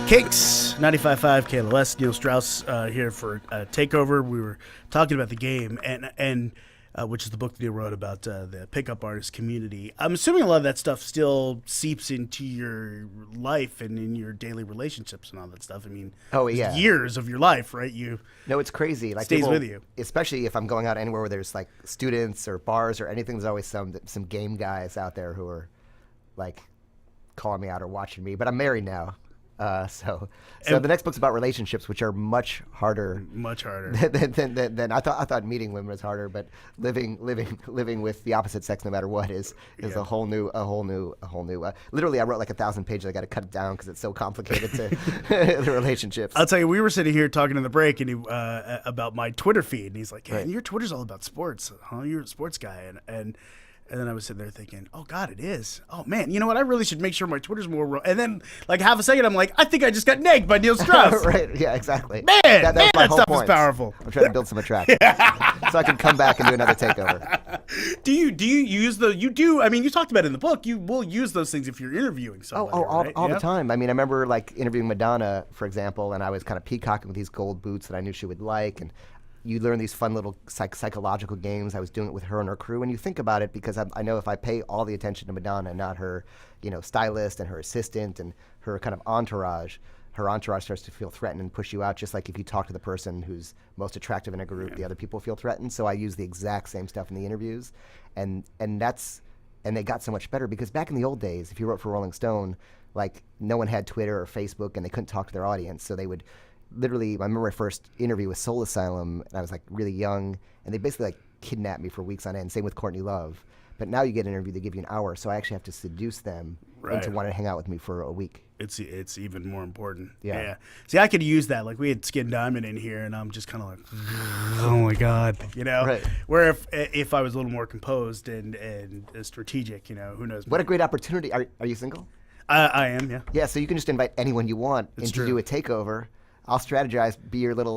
Cakes, 95.5 KLOS, Neil Strauss here for Takeover. We were talking about the game, and which is the book that Neil wrote about the pickup artist community. I'm assuming a lot of that stuff still seeps into your life and in your daily relationships and all that stuff. I mean, years of your life, right? No, it's crazy. Like stays with you. Especially if I'm going out anywhere where there's like students or bars or anything. There's always some game guys out there who are like calling me out or watching me. But I'm married now. So the next book's about relationships, which are much harder than I thought. I thought meeting women was harder, but living with the opposite sex, no matter what, is a whole new. Literally, I wrote like 1,000 pages. I got to cut it down because it's so complicated to the relationships. I'll tell you, we were sitting here talking in the break, and about my Twitter feed, and he's like, "Hey, right. Your Twitter's all about sports, huh? You're a sports guy," And then I was sitting there thinking, oh, God, it is. Oh, man, you know what? I really should make sure my Twitter's more And then, like, half a second, I'm like, I think I just got negged by Neil Strauss. Right, yeah, exactly. Man, that stuff is powerful. I'm trying to build some attraction so I can come back and do another takeover. Do you use I mean, you talked about it in the book. You will use those things if you're interviewing somebody, all the time. I mean, I remember, like, interviewing Madonna, for example, and I was kind of peacocking with these gold boots that I knew she would like, and you learn these fun little psychological games. I was doing it with her and her crew, and you think about it because I know if I pay all the attention to Madonna and not her, stylist and her assistant and her kind of entourage, her entourage starts to feel threatened and push you out. Just like if you talk to the person who's most attractive in a group, the other people feel threatened. So I use the exact same stuff in the interviews, and they got so much better because back in the old days, if you wrote for Rolling Stone, like no one had Twitter or Facebook, and they couldn't talk to their audience, so they would. Literally, I remember my first interview with Soul Asylum, and I was like really young, and they basically like kidnapped me for weeks on end. Same with Courtney Love. But now you get an interview, they give you an hour, so I actually have to seduce them into wanting to hang out with me for a week. It's even more important. Yeah. See, I could use that. Like we had Skin Diamond in here, and I'm just kind of like, oh my God, Right. Where if I was a little more composed and strategic, who knows? What a great opportunity. Are you single? I am, yeah. Yeah, so you can just invite anyone you want to do a takeover. I'll strategize, be your little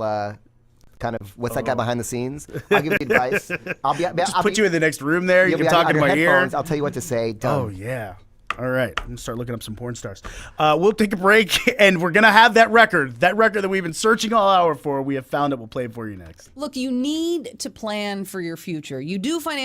kind of what's that guy behind the scenes. I'll give you advice. I'll put you in the next room there. You can talk in my ear. I'll tell you what to say. Done. Oh yeah. All right. I'm gonna start looking up some porn stars. We'll take a break, and we're gonna have that record that we've been searching all hour for. We have found it. We'll play it for you next. Look, you need to plan for your future. You do financial.